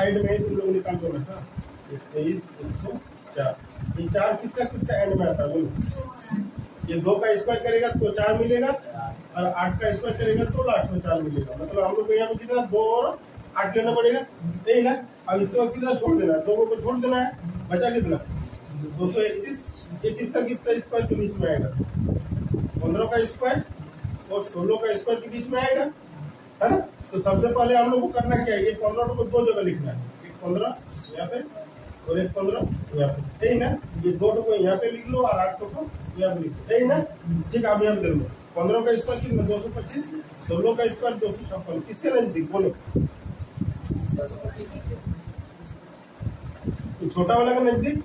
Side में तुम लोग निकाल दो ना। 23 104 ये 4 किसका किसका एंड में आता है बोलो। ये 2 का स्क्वायर करेगा तो 4 मिलेगा और 8 का स्क्वायर करेगा तो लास्ट में 4 मिलेगा। मतलब हम लोग को यहाँ पे कितना 2 और 8 लेना पड़ेगा, यही ना। अब इसके बाद कितना छोड़ देना है, 2 को छोड़ देना है, बचा कितना 231। ये किसका किसका स्क्वायर के बीच में आएगा, 15 का स्क्वायर और 16 का स्क्वायर के बीच में आएगा, है ना। तो सबसे पहले हम लोग को करना क्या है, ये 15 को 2 जगह लिखना है, एक 15 यहाँ पे और एक 15 यहाँ पे, यही ना। ये 2 को यहाँ पे लिख लो और 8 को यहाँ पे लिख लो, यही ना। ठीक है, अब यहाँ पे देख लो 15 का स्क्वायर कितना 225, 16 का स्क्वायर 256, किसके नजदीक बोलो, छोटा वाला का नजदीक,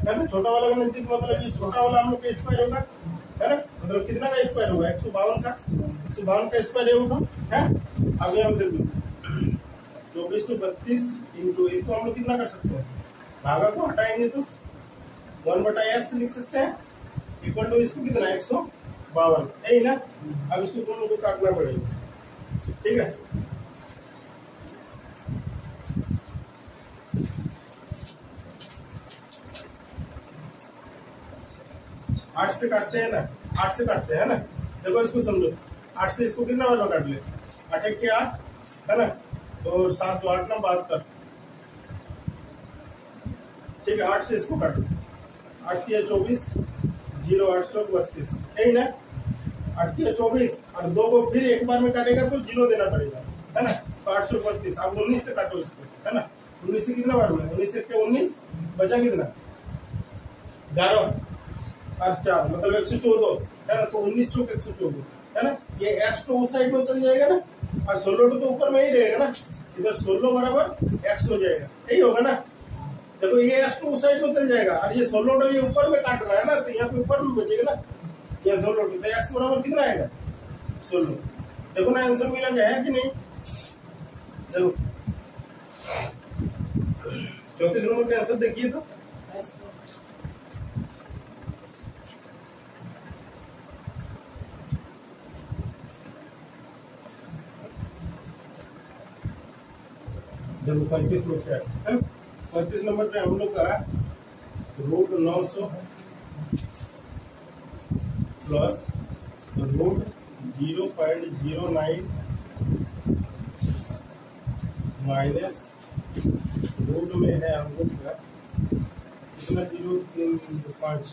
है ना। छोटा वाला का नजदीक मतलब ये छोटा वाला हम लोग का स्क्वायर होगा, है ना। मतलब कितना का स्क्वायर होगा 152 का, 152 का स्क्वायर है उठो, है। अब यहाँ पे देखो 2432 इंटू, इसको हम लोग कितना कर सकते हैं, भागा को हटाएंगे तो 1/x लिख सकते हैं, इक्वल टू इसको कितना 152, यही ना। अब इसको दोनों को काटना पड़ेगा, ठीक है। 8 से काटते हैं ना, 8 से काटते हैं ना। देखो इसको समझो, 8 से इसको कितना बार काट ले, 8 1 के 8, है ना। और 7 2 8 9 72, ठीक है। 8 से इसको काटो, 8 3 24, 0 8 4 32, यही ना। 8 3 24 और 2 को फिर एक बार में काटेगा तो 0 देना पड़ेगा, है ना। तो 8 4 32, अब 19 से काटो इसको, है ना। 19 से कितना बार में, 19 1 के 19, बचा कितना 11 और 4 मतलब 114, है ना। तो 19 चौक 114, है ना। ये x तो उस साइड में चल जाएगा ना, और 16 तो ऊपर में ही रहेगा ना, इधर 16 बराबर x हो जाएगा, यही होगा ना। देखो ये x तो उस साइड में चल जाएगा और ये 16 ये ऊपर में काट रहा है ना, तो यहाँ पे ऊपर में बचेगा ना, ये 16 तो x बराबर कितना आएगा 16। देखो ना आंसर मिला जाए कि नहीं। देखो 34 नंबर का आंसर देखिए तो, देखो 35 में क्या है, 35 नंबर पे हम लोग का √900 प्लस √0.09 माइनस रूट में है हम लोग का कितना 0.5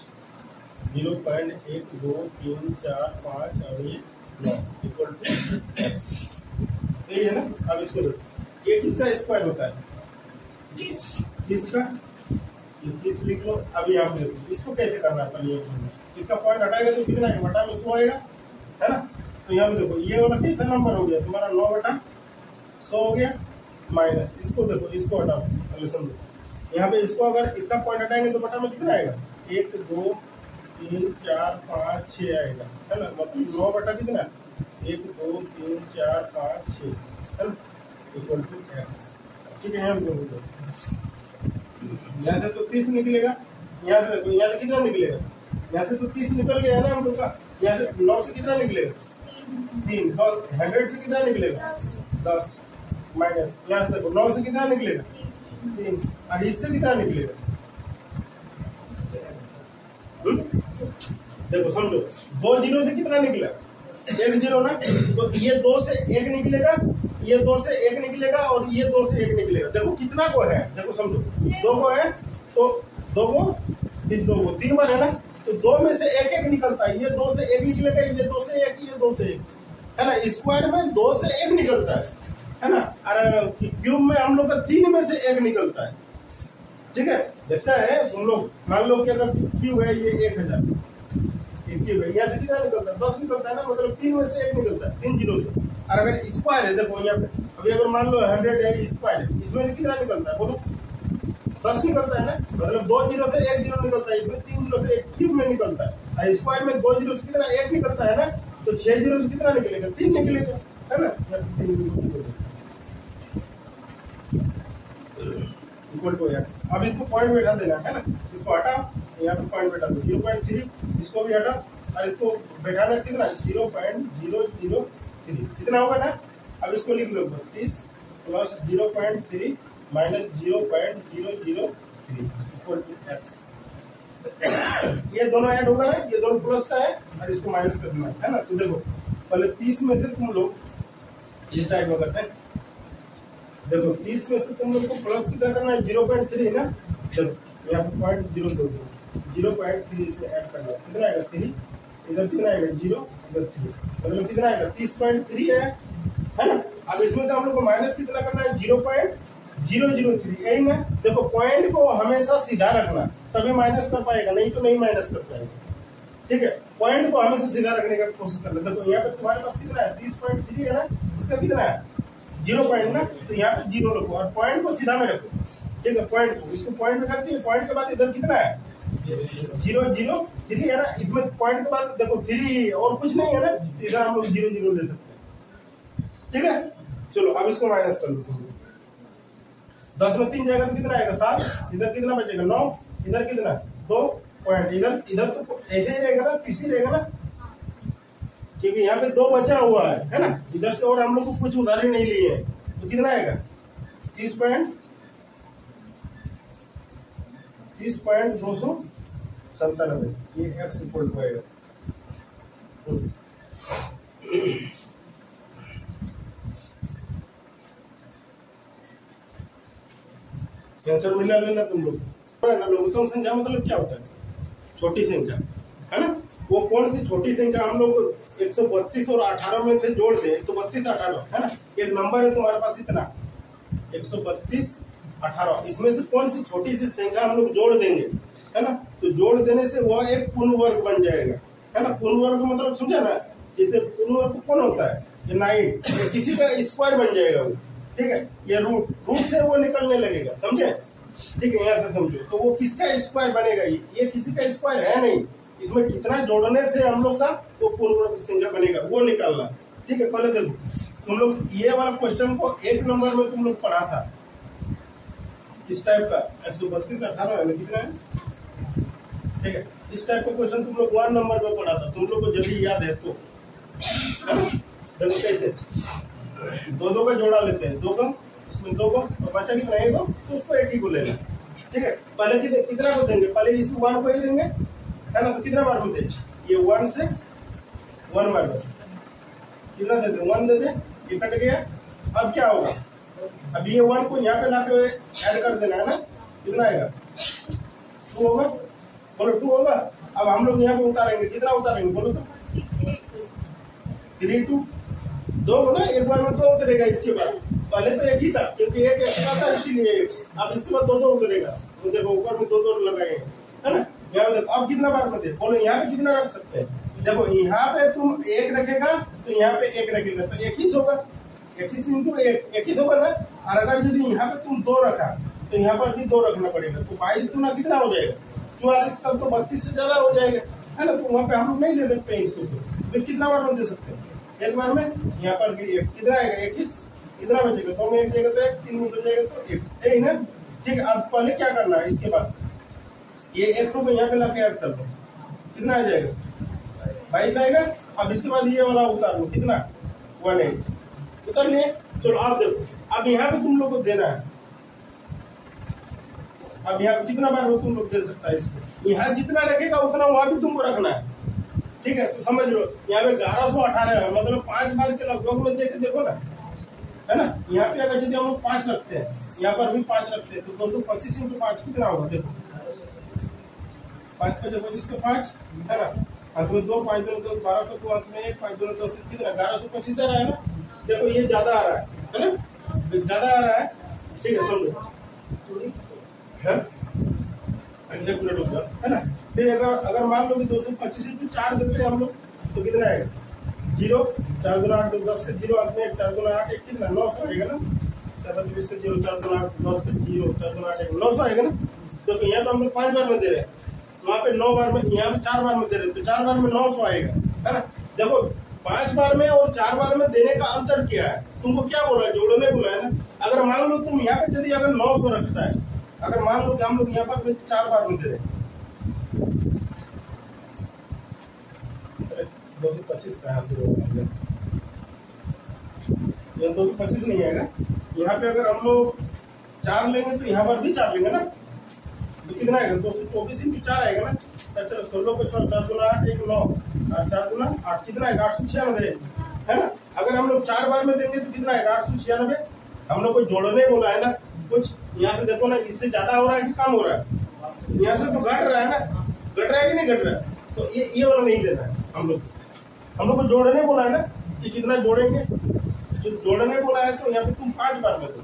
0.12345 और ये 9 इक्वल टू x, यही है ना। अब इसको देखो, ये किसका स्क्वायर होता है, किसका, 30 लिख लो। अब यहाँ पे देखो इसको कैसे करना है, पहले इसका पॉइंट हटाएगा तो कितना है, बटा में 100 आएगा, है ना। तो यहाँ पे देखो ये वाला कैसा नंबर हो गया तुम्हारा 9/100 हो गया, माइनस इसको देखो, इसको हटाओ पहले समझो। यहाँ पे इसको अगर इसका पॉइंट हटाएंगे तो बटा में कितना आएगा 1 2 3 4 5 6 आएगा, है ना। मतलब 9 बटा कितना 1 2 3 4 5 6, है ना, इक्वल टू x, ठीक है। यहाँ से तो 30 निकलेगा, यहाँ से देखो, यहाँ से कितना निकलेगा, यहाँ से तो 30 निकल गया है ना हम लोग का। यहाँ से 9 से कितना निकलेगा 3, 100 से कितना निकलेगा 10, माइनस यहाँ से देखो 9 से कितना निकलेगा 3, और इससे कितना निकलेगा, देखो समझो 2 0 से कितना निकला 1 0 ना। तो ये 2 से 1 निकलेगा, ये 2 से 1 निकलेगा और ये 2 से 1 निकलेगा। देखो कितना को है, देखो समझो 2 को है तो 2 को फिर 2 को 3 बार है ना, तो 2 में से 1 1 निकलता है, ये 2 से 1 निकलेगा, ये 2 से 1, ये 2 से 1, है ना। स्क्वायर में 2 से 1 निकलता है ना। और क्यूब में हम लोग का 3 में से 1 निकलता है, ठीक है। देखता है तुम लोग, मान लो कि अगर क्यूब है ये 1000, क्यूब है, यहाँ से कितना निकलता है 10 निकलता है ना, मतलब 3 में से 1 निकलता है, 3 0 से। और अगर स्क्वायर है, देखो यहाँ पे अभी अगर मान लो 100 है स्क्वायर है, इसमें से कितना निकलता है बोलो 10 निकलता है ना, मतलब 2 0 से 1 0 निकलता है, इसमें 3 0 से 1 क्यूब में निकलता है। और स्क्वायर में 2 0 से कितना 1 निकलता है ना, तो 6 0 से कितना निकलेगा 3 निकलेगा, है ना। इक्वल टू x, अब इसको पॉइंट बैठा देना है ना, इसको हटा यहाँ पे पॉइंट बैठा दो 0.3, इसको भी हटा और इसको बैठाना कितना 0.003, कितना होगा ना। अब इसको लिख लो 32 प्लस 0.3 -0.003 इक्वल टू x। ये दोनों ऐड होगा ना, ये दोनों प्लस का है और इसको माइनस करना है ना। तो देखो पहले 30 में से तुम लोग ये साइड में करते हैं। देखो 30 में से तुम लोग को प्लस कितना करना है, 0.3 ना। देखो यहाँ पे 0.3 इसमें ऐड करना है, कितना आएगा 3, इधर कितना आएगा 0, इधर 3, मतलब कितना आएगा 30.3 है ना। अब इसमें से हम लोग को माइनस कितना करना है, 0.003, यही ना। देखो पॉइंट को हमेशा सीधा रखना, तभी माइनस कर पाएगा, नहीं तो नहीं माइनस कर पाएगा। ठीक है, पॉइंट को हमेशा सीधा रखने का कोशिश करना। देखो यहाँ पे तुम्हारे पास कितना है, 30.3 है ना, इसका कितना है 0 पॉइंट ना, तो यहाँ पे 0 रखो और पॉइंट को सीधा में रखो। ठीक है, पॉइंट को, इसको पॉइंट में रखते हैं। पॉइंट के बाद इधर कितना है 0.003 है ना, इसमें पॉइंट के बाद देखो 3 और कुछ नहीं है ना, इधर हम लोग 0.0 ले सकते हैं। ठीक है, चलो अब इसको माइनस कर लो। 10 में 3 जाएगा तो कितना आएगा 7, इधर कितना बचेगा 9, इधर कितना 2 पॉइंट, इधर तो ऐसे ही रहेगा ना, 30 ही रहेगा ना, क्योंकि यहाँ पे 2 बचा हुआ है ना इधर से, और हम लोग को कुछ उधारी नहीं लिए है, तो कितना आएगा 30.297, ये x इक्वल टू आएगा। आंसर मिला लेना तुम लोग ना। लघुत्तम संख्या मतलब क्या होता है, छोटी संख्या है ना। वो कौन सी छोटी संख्या हम लोग 132 और 18 में से जोड़ दे, 132 18 है ना, एक नंबर है तुम्हारे पास इतना 132 18, इसमें से कौन सी छोटी सी संख्या हम लोग जोड़ देंगे है ना, तो जोड़ देने से वह एक पूर्ण वर्ग बन जाएगा है ना। पूर्ण वर्ग मतलब समझा ना, जिससे पूर्ण वर्ग कौन होता है, 9, किसी का स्क्वायर बन जाएगा वो। ठीक है, ये रूट से वो निकलने लगेगा, समझे। ठीक है, यहाँ से समझो, तो वो किसका स्क्वायर बनेगा, ये किसी का स्क्वायर है नहीं, इसमें कितना जोड़ने से हम लोग का तो पूर्ण वर्ग संख्या बनेगा, वो निकालना। ठीक है, पहले देखो तुम लोग ये वाला क्वेश्चन को 1 नंबर में तुम लोग पढ़ा था, इस टाइप का 132 18 है कितना है। ठीक है, इस टाइप का क्वेश्चन तुम लोग 1 नंबर में पढ़ा था, तुम लोग को जल्दी याद है तो। देखो कैसे 2 का जोड़ा लेते हैं, 2 का, इसमें 2 को और बचा कितना है 2, तो उसको एक ही को लेना। ठीक है, पहले कितना को देंगे, पहले इस 1 को ही देंगे है ना, तो कितना बार में देंगे, ये 1 से 1 बार बस कितना देते 1 देते, ये कट गया। अब क्या होगा, अब ये 1 को यहाँ पे लाके ऐड कर देना है ना, कितना आएगा 2 होगा, बोलो 2 होगा। अब हम लोग यहाँ पे उतारेंगे, कितना उतारेंगे बोलो तो 3 2 2 को ना, एक बार में 2 उतरेगा। इसके बाद पहले तो एक ही था क्योंकि एक एक्स्ट्रा था इसीलिए, अब इसके बाद 2 उतरेगा। तो देखो ऊपर में 2 लगाए है ना, यहाँ पे देखो अब कितना बार में दे, बोलो यहाँ पे कितना रख सकते हैं। देखो यहाँ पे तुम 1 रखेगा तो यहाँ पे 1 रखेगा तो 21 होगा, 21 इंटू 1 21 होगा ना। और अगर यदि यहाँ पे तुम 2 रखा तो यहाँ पर भी 2 रखना पड़ेगा, तो 22 दूना कितना हो जाएगा 44, तब तो 32 से ज्यादा हो जाएगा है ना। तो वहाँ पे हम लोग नहीं दे सकते हैं इसको, फिर कितना बार में दे सकते हैं, एक बार में। यहाँ पर भी 1 कितना आएगा 21, कितना बचेगा 2 में 1 जाएगा तो 1, 3 में 2 जाएगा तो 1, यही ना। ठीक है, अब पहले क्या करना है, इसके बाद ये 1 को यहाँ पे लाके ऐड कर दो, कितना आ जाएगा 22 आएगा। अब इसके बाद ये वाला उतार लो, कितना 18 उतर लिए। चलो आप देखो, अब यहाँ पे तुम लोग को देना है, अब यहाँ पे कितना बार तुम लोग दे सकता है इसको, यहाँ जितना रखेगा उतना वहां भी तुमको रखना है। ठीक है, तो समझ लो यहाँ पे 1118 है, मतलब 5 बार के लगभग में देख देखो ना है ना। यहाँ पे अगर यदि हम लोग 5 रखते हैं, यहाँ पर भी 5 रखते हैं, तो 225 इंटू 5 कितना होगा, देखो 5 5 25 का 5 है ना, अंत में 2 5 2 12 को 2 अंत में 1 5 2 10 कितना 1125 आ रहा है ना। देखो ये ज्यादा आ रहा है ना, ज्यादा आ रहा है। ठीक है, समझो है ना। फिर अगर मान लो कि 225 इंटू 4 देते हम लोग तो कितना आएगा 0 4 2 8 10 का 0 अंत में 4 2 8 1 कितना 900 आएगा ना, 27 का 0 4 2 8 10 का 0 4 2 8 1 900 आएगा ना। तो यहाँ पे हम लोग 5 बार में दे रहे हैं, वहाँ पे 9 बार में, यहाँ पे 4 बार में दे रहे हैं, तो 4 बार में 900 आएगा है ना। देखो 5 बार में और 4 बार में देने का अंतर क्या है, तुमको क्या बोला है, जोड़ने बोला है ना। अगर मान लो तुम यहाँ पे यदि अगर 900 रखता है, अगर मान लो कि हम लोग यहाँ पर 4 बार में दे रहे हैं 225 का, 225 नहीं आएगा। यहाँ पे अगर हम लोग 4 लेंगे तो यहाँ पर भी 4 लेंगे ना, तो कितना आएगा 224 इंटू 4 आएगा ना। चलो 16 को 4 गुना 8 1 9 और 4 गुना 8 कितना आएगा 896 है ना। अगर हम लोग 4 बार में देंगे तो कितना आएगा 896। हम लोग को जोड़ने बोला है ना कुछ, यहाँ से देखो ना इससे ज्यादा हो रहा है कि कम हो रहा है, यहाँ से तो घट रहा है ना, घट रहा है कि नहीं घट रहा है, तो ये वाला नहीं देना है। हम लोग को जोड़ने बोला है ना कि कितना जोड़ेंगे, जो जोड़ने बोला है तो यहाँ पे तुम 5 बार में दो,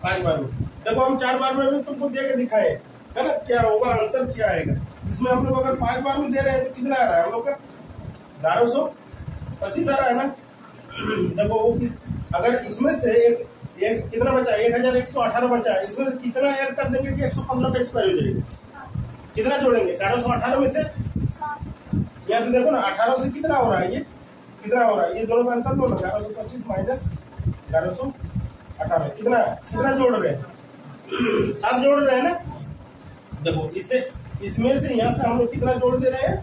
5 बार में देखो। हम 4 बार में भी तुमको दे के दिखाए है ना, क्या होगा अंतर क्या आएगा इसमें। हम लोग अगर 5 बार में दे रहे हैं तो कितना आ रहा है हम लोग का 1125 आ रहा है ना। देखो वो अगर इसमें से एक कितना बचा 1118 बचा है, इसमें से कितना ऐड कर देंगे कि 115 का स्क्वायर हो जाएगा। कितना जोड़ेंगे 1118 में से, यहाँ से देखो ना 18 से कितना हो रहा है, ये कितना हो रहा है, ये दोनों का अंतर बोलो 1125 माइनस 1118 कितना जोड़ रहे हैं 7 जोड़ रहे हैं ना। देखो इसमें से यहाँ से हम लोग कितना जोड़ दे रहे हैं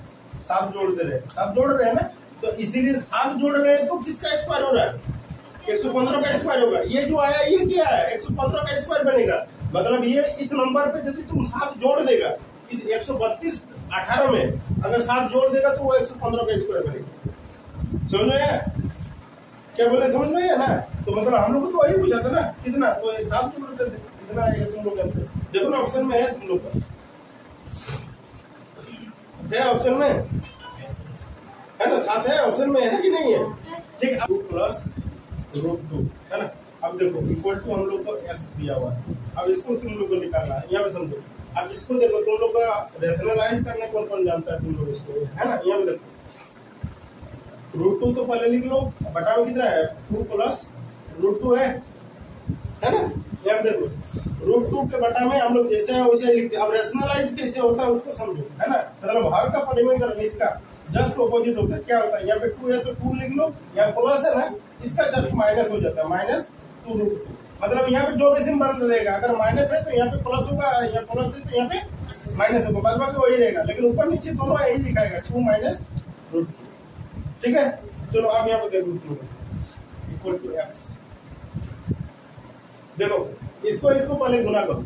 7 जोड़ दे रहे हैं, 7 जोड़ रहे हैं ना, तो इसीलिए 7 जोड़ रहे हैं तो किसका स्क्वायर हो रहा है 115 का स्क्वायर होगा। ये जो आया ये क्या है 115 का स्क्वायर बनेगा, मतलब ये इस नंबर पे यदि तुम 7 जोड़ देगा 132 18 में अगर 7 जोड़ देगा तो वो 115 का स्क्वायर बनेगा। समझ में क्या बोले, समझ में है ना। तो मतलब हम लोग को तो वही पूछा था ना कितना, तो 7 जोड़ देते कितना आएगा तुम लोग का। देखो ना ऑप्शन में है तुम लोग का है, ऑप्शन में है ना, 7 है ऑप्शन में है कि नहीं है। ठीक है 2 प्लस √2 है ना। अब देखो इक्वल टू हम लोग को x दिया हुआ है, अब इसको तुम लोग को निकालना है, यहाँ पे समझो। अब इसको देखो तुम लोग का रेशनलाइज करने कौन कौन जानता है तुम लोग इसको, है ना। यहाँ पे देखो √2 तो पहले लिख लो, बटा में कितना है 2 प्लस √2 है ना। यहाँ पे देखो √2 के बटा में हम लोग जैसे है वैसे लिखते हैं। अब रेशनलाइज कैसे होता है उसको समझो, है ना। मतलब हर का परिमेय इसका जस्ट ऑपोजिट होता है। क्या होता है यहाँ पे 2 है तो 2 लिख लो, यहाँ प्लस है ना इसका जस्ट माइनस हो जाता है -2√2। मतलब यहाँ पे जो भी सिंबल रहेगा अगर माइनस है तो यहाँ पे प्लस होगा, यहाँ प्लस है तो यहाँ पे माइनस होगा, बाद बाकी वही रहेगा, लेकिन ऊपर नीचे दोनों यही लिखाएगा 2 - √2। ठीक है चलो अब यहाँ पे देखो इक्वल टू x। देखो इसको पहले गुना करो,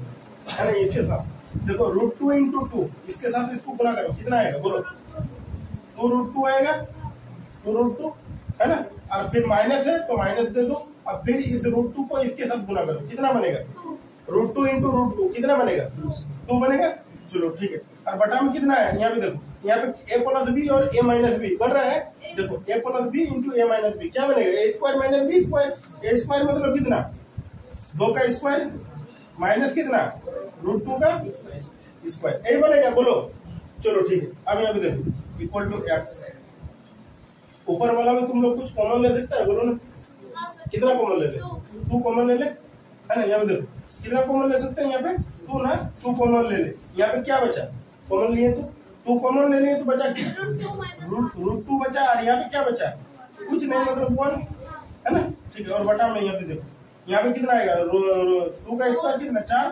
है ना इसके साथ। देखो √2 × 2 इसके साथ इसको गुना करो, कितना आएगा बोलो 2√2 आएगा, 2√2 है ना। और फिर माइनस है तो माइनस दे दो, अब फिर इस √2 को इसके साथ गुना करो, कितना बनेगा √2 × √2 कितना बनेगा 2 बनेगा। चलो ठीक है, और बटा में कितना है यहाँ पे देखो, यहाँ पे a + b और a - b बन रहा है। देखो a + b × a - b क्या बनेगा a² - b²। a² मतलब कितना 2 का स्क्वायर माइनस कितना √2 का स्क्वायर, यही बनेगा बोलो। चलो ठीक है, अब यहाँ पे देखो इक्वल टू x। ऊपर वाला में तुम लोग कुछ कॉमन ले सकता है बोलो ना, कितना कॉमन ले ले 2 कॉमन ले ले, है ना। यहाँ पे देखो कितना कॉमन ले सकते हैं, यहाँ पे 2 ना, 2 कॉमन ले ले। यहाँ पे क्या बचा कॉमन लिए तो 2 कॉमन ले लिए तो बचा √2 बचा, और यहाँ पे क्या बचा कुछ नहीं, मतलब 1 है ना। ठीक है, और बटा में यहाँ पे देखो यहाँ पे कितना आएगा 2 का स्क्वायर कितना 4,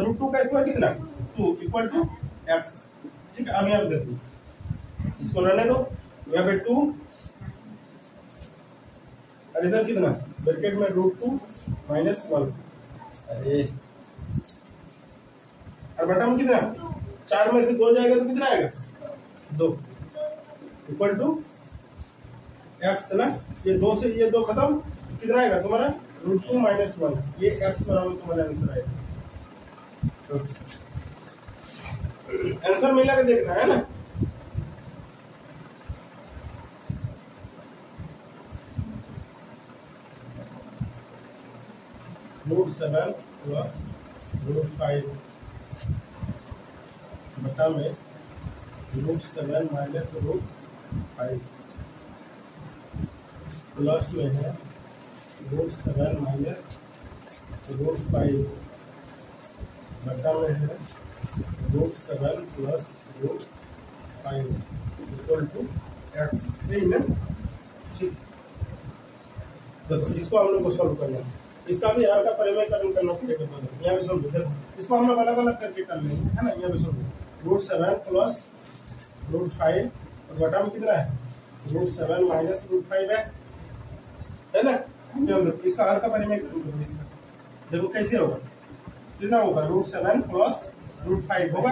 √2 का स्क्वायर कितना 2 इक्वल टू x। ठीक है, अब यहाँ पे देखो इसको रहने दो, यहाँ पे 2 और इधर कितना ब्रैकेट में √2 - 1। अरे और बटा में कितना 4 में से 2 जाएगा तो कितना आएगा 2 इक्वल टू x ना। ये 2 से ये 2 खत्म, कितना आएगा तुम्हारा √2 - 1, ये x बराबर तुम्हारा आंसर आएगा। आंसर मिला के देखना है ना। √7 + √5 बटा में √7 - √5 प्लस में है √7 - √5 बटा में है √7 + √5 इक्वल टू x। यही ना। ठीक, तो इसको हम लोग को सॉल्व करना है, इसका भी हर का परिमेयकरण करना पड़ेगा। यहाँ पे समझो, देखो इसको हम लोग अलग अलग करके कर लेंगे, है ना। यहाँ पे समझो √7 + √5 और बटा में कितना है √7 - √5 है ना। देखो इसका हर का परिमेय इसका देखो कैसे होगा, कितना होगा, √7 प्लस √5 होगा।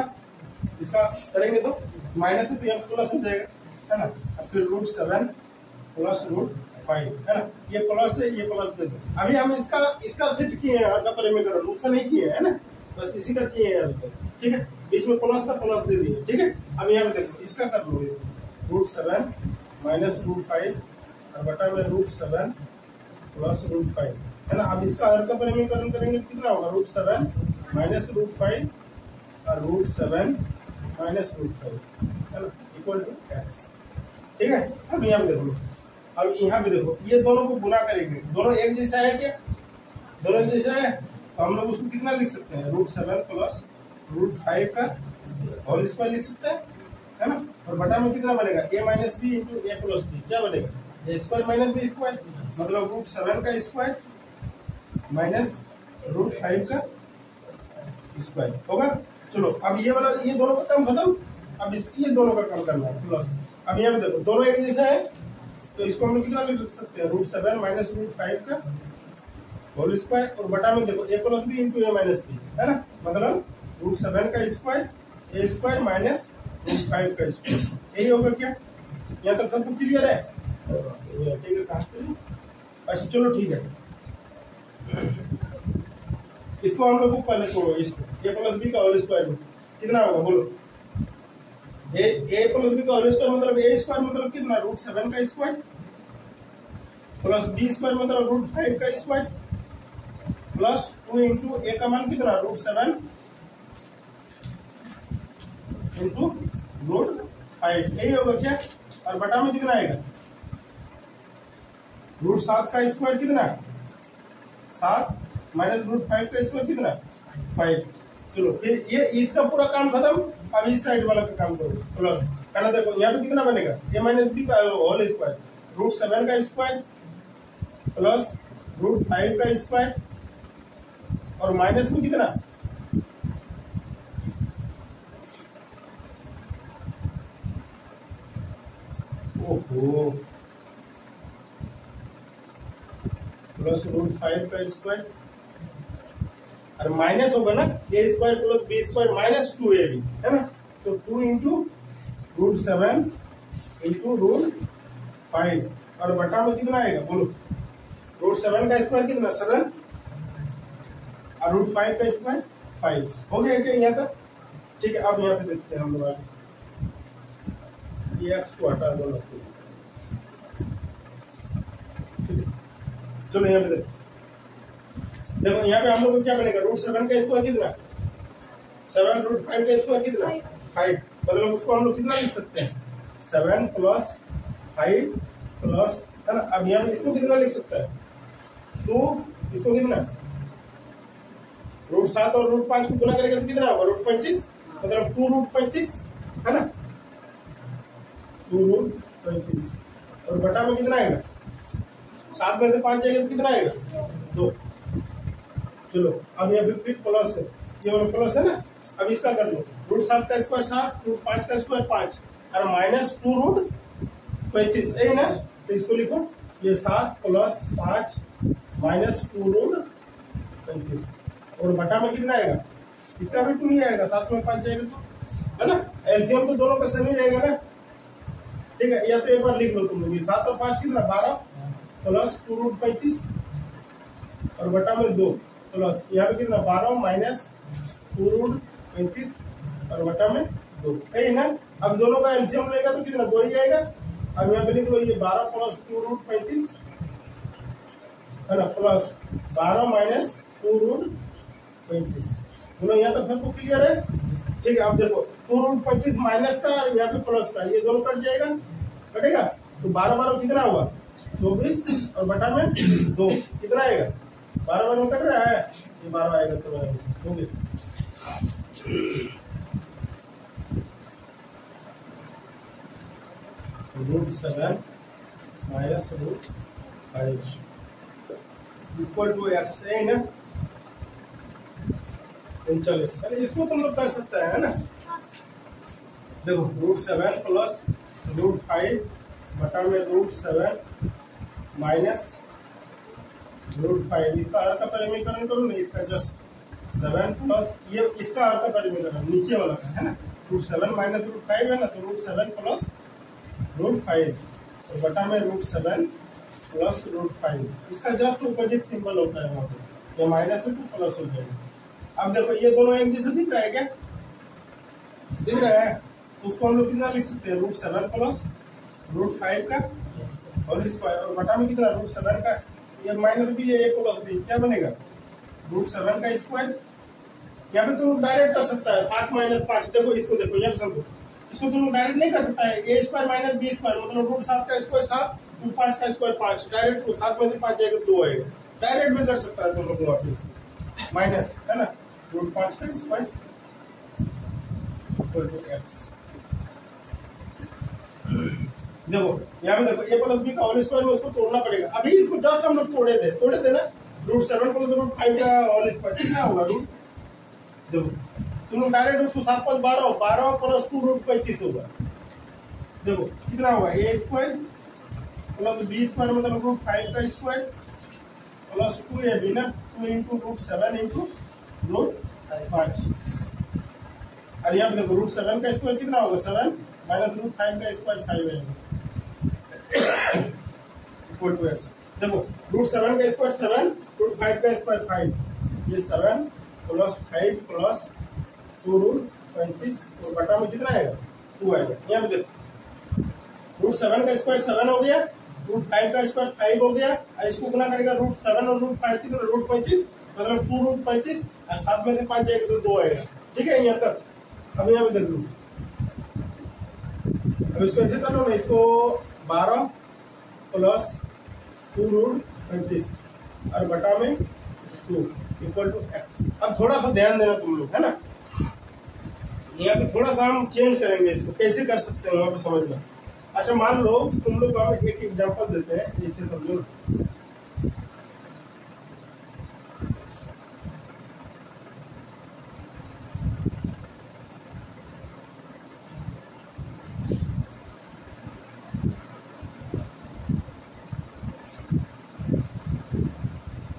इसका करेंगे तो माइनस है तो यहाँ प्लस हो जाएगा, है ना। अब फिर √7 प्लस √5, है ना, ये प्लस है, ये प्लस दे दो। अभी हम इसका सिर्फ किए हैं, हर का परिमेयकरण, उसका नहीं किए हैं, है ना, बस इसी का किए हैं अभी तक, ठीक है। बीच में प्लस था, प्लस दे दिए, ठीक है। अब यहाँ पे देखो इसका कर लो, √7 माइनस √5 और बटा में √7 प्लस √5, है ना। अब इसका हर का परिमेयकरण करेंगे कितना होगा, √7 माइनस √5 और √7 माइनस √5, है ना, इक्वल टू x, ठीक है। अब यहाँ पे देखो, अब यहाँ पे देखो ये दोनों को गुना करेंगे, दोनों एक जैसा है क्या, दोनों एक जैसा है, तो हम लोग उसको कितना लिख सकते हैं, √7 प्लस √5 का होल स्क्वायर लिख सकते हैं, है ना। और बटा में कितना बनेगा, a minus b into a plus b, क्या बनेगा, a square minus b square, मतलब √7 का स्क्वायर माइनस √5 का स्क्वायर होगा। चलो अब ये वाला, ये दोनों का काम खत्म, अब ये दोनों का काम करना है प्लस। अब यहाँ पे देखो दोनों एक जैसा है, तो इसको हम लोग कितना लिख सकते हैं, √7 माइनस √5 का होल स्क्वायर, और बटा में देखो a plus b into a minus b, है ना, मतलब √7 का स्क्वायर a स्क्वायर माइनस √5 का स्क्वायर, यही होगा क्या। यहाँ तक सबको क्लियर है, अच्छा चलो ठीक है। इसको हम लोग पहले छोड़ो, इसको a प्लस बी का होल स्क्वायर में कितना होगा बोलो, a प्लस बी का होल स्क्वायर मतलब a स्क्वायर मतलब कितना, √7 का स्क्वायर प्लस b स्क्वायर मतलब √5 का स्क्वायर प्लस 2 इंटू a का मान कितना, √7 इंटू √5, यही होगा क्या। और बटा में कितना आएगा, √7 का स्क्वायर कितना, 7 माइनस √5 का स्क्वायर कितना, 5। चलो फिर ये इसका पूरा काम खत्म, अब इस साइड वाला का काम करो प्लस, है ना। देखो यहाँ पे कितना बनेगा, a माइनस बी का होल स्क्वायर, √7 का स्क्वायर प्लस √5 का स्क्वायर और माइनस में कितना, ओहो, प्लस √5 का स्क्वायर और माइनस होगा ना, a square plus b square minus 2ab, है ना, तो 2 इंटू √7 इंटू √5 और बटा में कितना आएगा बोलो, √7 का स्क्वायर कितना 7 और √5 का स्क्वायर 5, हो गया क्या यहाँ तक, ठीक है। अब यहाँ पे देखते हैं हम लोग आगे, ये x को हटा दो, चलो यहाँ पे देखो यहाँ पे हम लोग को क्या बनेगा, √7 का स्क्वायर कितना 7, √5 का स्क्वायर कितना 5, मतलब उसको हम लोग कितना लिख सकते हैं 7 प्लस 5 प्लस, है ना। अब यहाँ पे इसको कितना लिख सकता है 2, इसको कितना √7 और √5 को गुना करेगा तो कितना होगा, √35, मतलब 2√35, है ना, 2√35 और बटा में कितना आएगा, 7 में से 5 जाएगा तो कितना आएगा 2। चलो अब यहाँ फिर प्लस है, ये वाला प्लस है ना। अब इसका कर लो, √7 का स्क्वायर 7, √5 का स्क्वायर 5 और माइनस 2√35, यही ना, तो इसको लिखो ये 7 प्लस 5 माइनस 2√35 और बटा में कितना आएगा, इसका भी 2 ही आएगा, 7 में 5 जाएगा तो, है ना, एलसीएम तो दोनों का सेम ही रहेगा ना, ठीक है। या तो एक बार लिख लो तुम लोग, 7 और 5 कितना 12 प्लस 2√35 और बटा में 2 प्लस यहाँ पे कितना 12 माइनस 2√35 और बटा में 2, यही ना। अब दोनों का एलसीएम लेगा तो कितना 2 ही आएगा। अब यहाँ पे लिख लो ये 12 प्लस 2√35, है ना, प्लस 12 माइनस 2√35, बोलो यहाँ तक सबको क्लियर है, ठीक है। अब देखो 2√35 माइनस का और यहाँ पे प्लस का, ये दोनों कट जाएगा, कटेगा तो 12 12 कितना होगा 24 और बटा में 2 कितना आएगा, 12 12 कट रहा है, ये 12 आएगा तो हो गया। √7 माइनस √5 इक्वल टू x, है ना, 39। अरे इसको तुम लोग कर सकता है ना, देखो √7 प्लस √5 बटा में √7 माइनस √5, इसका आर का परिमीकरण करो ना, इसका जस्ट 7 प्लस ये इसका आर का परिमीकरण नीचे वाला का है ना, √7 माइनस √5 है ना, तो √7 प्लस √5 और बटा में √7 प्लस √5, इसका जस्ट अपोजिट सिंबल होता है वहाँ पे, ये माइनस है तो प्लस हो जाएगा। अब देखो ये दोनों एक जैसे दिख रहा है क्या, दिख रहा है, तो उसको हम लोग कितना लिख सकते हैं, √7 प्लस √5 का और स्क्वायर और बटा में कितना √7 का, ये माइनस भी है, एक प्लस भी, क्या बनेगा √7 का स्क्वायर। यहाँ पे तुम डायरेक्ट कर सकता है 7 माइनस 5, देखो इसको देखो यहाँ पे समझो, इसको तुम डायरेक्ट नहीं कर सकता है, a square minus b square मतलब √7 का स्क्वायर 7, √5 का स्क्वायर 5, डायरेक्ट 7 में से 5 जाएगा 2 आएगा, डायरेक्ट भी कर सकता है तुम लोग वापस माइनस है ना, √5 का स्क्वायर इक्वल टू x। देखो यहाँ पे देखो a प्लस b का होल स्क्वायर में उसको तोड़ना पड़ेगा, अभी इसको जस्ट हम लोग तोड़े थे ना, √7 प्लस √5 का होल स्क्वायर कितना होगा रूट, देखो तुम लोग डायरेक्ट उसको 7 5 12 12 प्लस 2 √35 होगा, देखो कितना होगा a square plus b square मतलब √5 का स्क्वायर प्लस 2ab ना, 2 इंटू √7 इंटू √5, और यहाँ पे देखो √7 का स्क्वायर कितना होगा 7 माइनस √5 का स्क्वायर 5 आएगा इक्वल टू x। देखो √7 का स्क्वायर 7, √5 का स्क्वायर 5, ये 7 प्लस 5 प्लस 2 √35 और बटा में कितना आएगा 2 आएगा। यहाँ पे देखो √7 का स्क्वायर 7 हो गया, √5 का स्क्वायर 5 हो गया, और इसको गुना करेगा √7 और √5 कितना √35 मतलब 2 √35 और 7 में से 5 जाएगा तो 2 आएगा, ठीक है यहाँ तक। अब यहाँ पे देख लो, अब इसको ऐसे कर लो ना, इसको 12 प्लस 2 √35 और बटा में 2 इक्वल टू x। अब थोड़ा सा ध्यान देना तुम लोग है ना, यहाँ पे थोड़ा सा हम चेंज करेंगे, इसको कैसे कर सकते हैं वहाँ पे समझना। अच्छा मान लो तुम लोग हम एक एग्जांपल देते हैं, जैसे समझो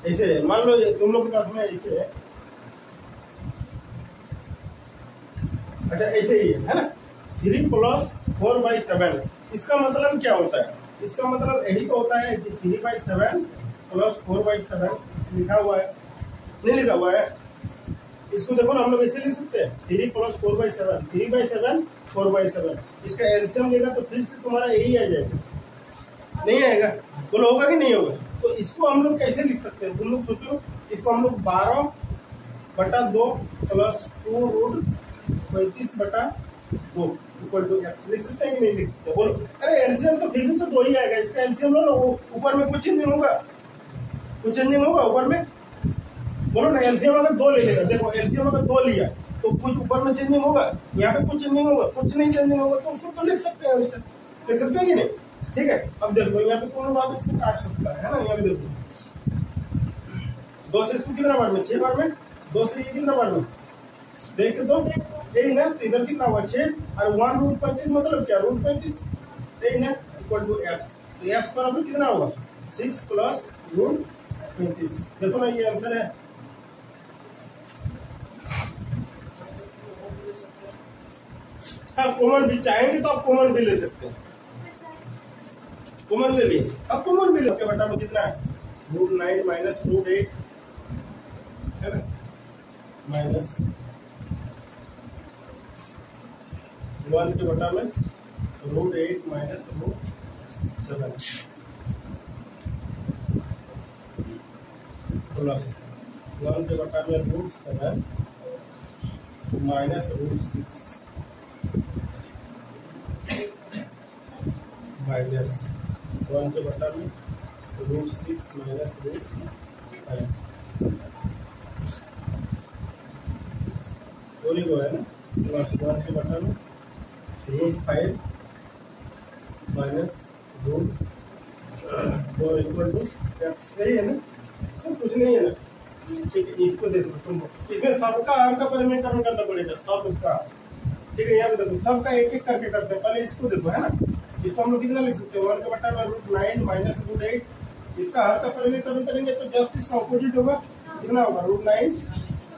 ऐसे, मान लो तुम लोग के पास में ऐसे है, अच्छा ऐसे ही है ना, 3 प्लस 4/7, इसका मतलब क्या होता है, इसका मतलब यही तो होता है कि 3/7 प्लस 4/7 लिखा हुआ है, नहीं लिखा हुआ है, इसको देखो ना हम लोग ऐसे लिख सकते हैं 3 प्लस 4/7, 3/7 4/7, इसका एलसीएम लेगा तो फिर से तुम्हारा यही आ जाएगा, नहीं आएगा, बोलो होगा कि नहीं होगा। तो इसको हम लोग कैसे लिख सकते हैं, तुम लोग सोचो, इसको हम लोग 12/2 प्लस 2 √35/2 इक्वल टू x लिख सकते हैं कि नहीं लिख सकते, बोलो। अरे एलसीएम तो फिर भी तो 2 ही आएगा, इसका एलसीएम लो ना, ऊपर में कुछ चेंजिंग होगा, कुछ चेंजिंग होगा ऊपर में, बोलो ना। एलसीएम अगर 2 ले लेगा, देखो एलसीएम अगर 2 लिया तो कुछ ऊपर में चेंजिंग होगा, यहाँ पे कुछ चेंजिंग होगा, कुछ नहीं चेंजिंग होगा, तो उसको तो लिख सकते हैं, उससे लिख सकते हैं कि नहीं, ठीक है। अब देखो यहाँ पे तुम लोग आप इसको काट सकता है ना, यहाँ पे देखो 2 से इसको कितना बार में 6 बार में, 2 से ये कितना बार में देख के 2 यही ना, तो इधर कितना हुआ 6 और 1 √35 मतलब क्या √35 यही ना इक्वल टू x, तो x बराबर कितना होगा 6 प्लस √35, देखो ना ये आंसर है। हाँ कॉमन भी चाहेंगे तो आप कॉमन भी ले सकते हैं, कॉमन ले लिए, अब कॉमन भी ले के बटा में कितना है √9 माइनस √8 है ना, माइनस 1 के बटा में √8 माइनस √7 प्लस 1 के बटा में √7 माइनस √6 माइनस 1 के बटा में √6 माइनस √5 दोनों को है ना, प्लस 1 के बटा में √5 माइनस √4 इक्वल टू x, यही है ना, सब कुछ नहीं है ना, ठीक है। इसको देखो तुमको, इसमें सबका आर का परिमीकरण करना पड़ेगा, सबका, ठीक है। यहाँ पे देखो सबका एक एक करके करते हैं, पहले इसको देखो है ना, इसको हम लोग कितना लिख सकते हैं 1 के बटा में √9 माइनस √8 इसका हर का परिवर्तन करेंगे तो जस्ट इसका ऑपोजिट होगा, कितना होगा √9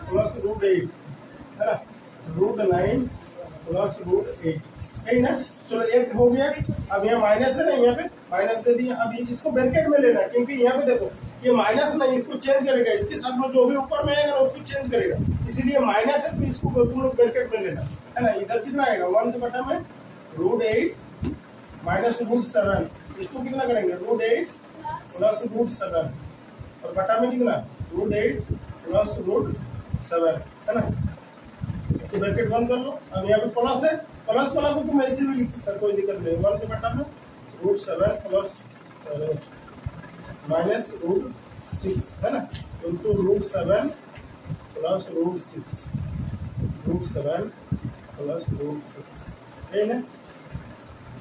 प्लस √8 है ना, √9 प्लस √8 है ना। चलो एक हो गया। अब यहाँ माइनस है ना, यहाँ पे माइनस दे दिया। अब इसको ब्रैकेट में लेना, क्योंकि यहाँ पे देखो ये माइनस नहीं, इसको चेंज करेगा, इसके साथ में जो भी ऊपर में आएगा ना उसको चेंज करेगा, इसीलिए माइनस है तो इसको तुम लोग ब्रैकेट में लेना है ना। इधर कितना आएगा 1 के बटा में √8 माइनस √7, इसको कितना करेंगे √8 प्लस √7 और बटा में कितना √8 प्लस √7 है ना। तो ब्रैकेट बंद कर लो। अब यहाँ पे प्लस है, प्लस वाला को तुम ऐसे भी लिख सकते हो, कोई दिक्कत नहीं। 1 के बटा में √7 प्लस माइनस √6 है ना, इंटू √7 प्लस √6, √7 प्लस √6 है ना।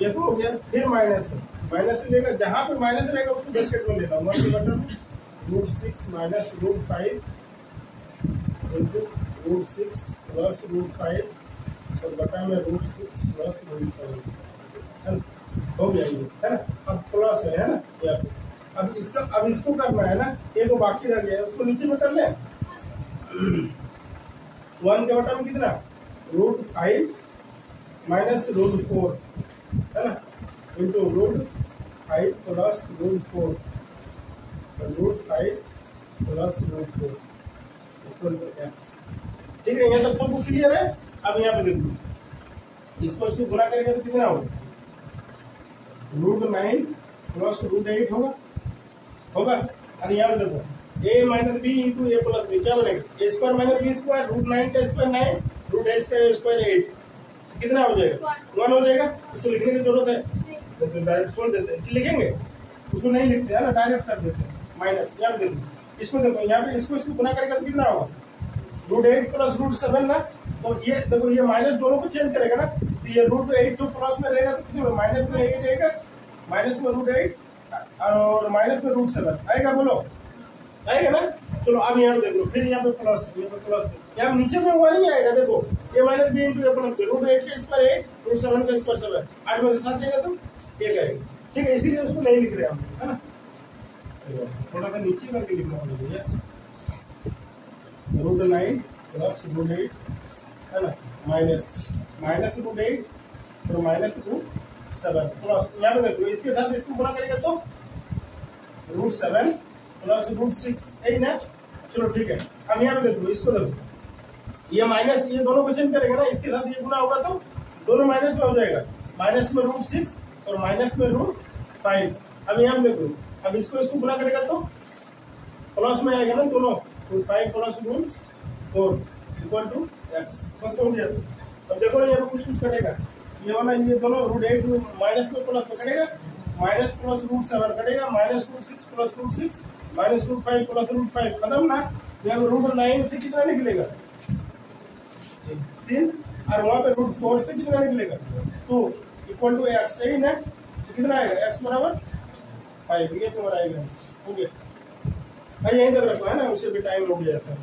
ये तो हो गया। फिर माइनस है, माइनस से लेगा, जहां पे माइनस रहेगा उसको ब्रैकेट में लेना। 1 के बटा में √6 माइनस √5 इंटू √6 प्लस √5 और बटा में √6 प्लस √5 है ना, हो गया ये है ना। अब प्लस है ना यहाँ पे। अब इसको करना है ना, ये तो बाकी रह गया है, उसको नीचे में कर ले। 1 के बटा में कितना √5 माइनस √4 है ना, into √5 plus √4 √5 plus √4 equal to x। ठीक है, यहाँ तक सबको क्लियर है। अब यहाँ पे देखो, इसको गुना करेंगे तो कितना होगा √9 प्लस √8 होगा। और यहाँ पे देखो a minus b into a plus b क्या बनेगा, a square minus b square, √9 का स्क्वायर 9, √8 का स्क्वायर 8, कितना हो जाएगा 1 हो जाएगा। इसको लिखने की जरूरत है तो डायरेक्ट छोड़ देते हैं, लिखेंगे उसको नहीं लिखते है ना, डायरेक्ट कर देते हैं माइनस। यहाँ पे देखो, इसको देखो यहाँ पे इसको गुना करेगा तो कितना होगा √8 प्लस √7 ना। तो ये देखो ये माइनस दोनों को चेंज करेगा ना, तो ये √8 तो प्लस में रहेगा तो कितने माइनस में 8 रहेगा, माइनस में √8 और माइनस में √7 आएगा, बोलो आएगा ना। चलो अब यहाँ पे देख लो, फिर यहाँ पे प्लस, यहाँ पे प्लस, यहाँ नीचे में हुआ नहीं आएगा। देखो a minus b into a plus √8 का स्क्वायर 8, √7 का स्क्वायर 7, 8 में से 7 जाएगा तो 1 आएगा। ठीक है, इसीलिए उसको नहीं लिख रहे हम, है ना। थोड़ा सा नीचे करके लिखना पड़ेगा, √9 प्लस √8 है ना, माइनस √8 और माइनस √7 प्लस, यहाँ पे देखो इसके साथ इसको गुणा करेगा तो √7 प्लस √6 यही ना। चलो ठीक है, अब यहाँ पे देखो, इसको देखो ये माइनस, ये दोनों को चेंज करेगा ना, इसके साथ ये गुना होगा तो दोनों माइनस में हो जाएगा, माइनस में √6 और माइनस में √5। अब यहाँ पे देखो, अब इसको गुना करेगा तो प्लस में आएगा ना दोनों, 5 प्लस √4 इक्वल टू x। बस हो गया। अब देखो ना यहाँ पे कुछ कटेगा, ये वाला ये दोनों √8 माइनस में प्लस में कटेगा, माइनस प्लस √7 कटेगा, माइनस √6 प्लस √6 माइनस √5 प्लस √5 खत्म ना। यहाँ पे √9 से कितना निकलेगा 3 और वहाँ पे √4 से कितना निकलेगा 2 इक्वल टू x सही ना। तो कितना आएगा x बराबर 5, ये तुम्हारा आएगा। हो गया, यहीं तक रखो है ना, उसे भी टाइम हो गया था।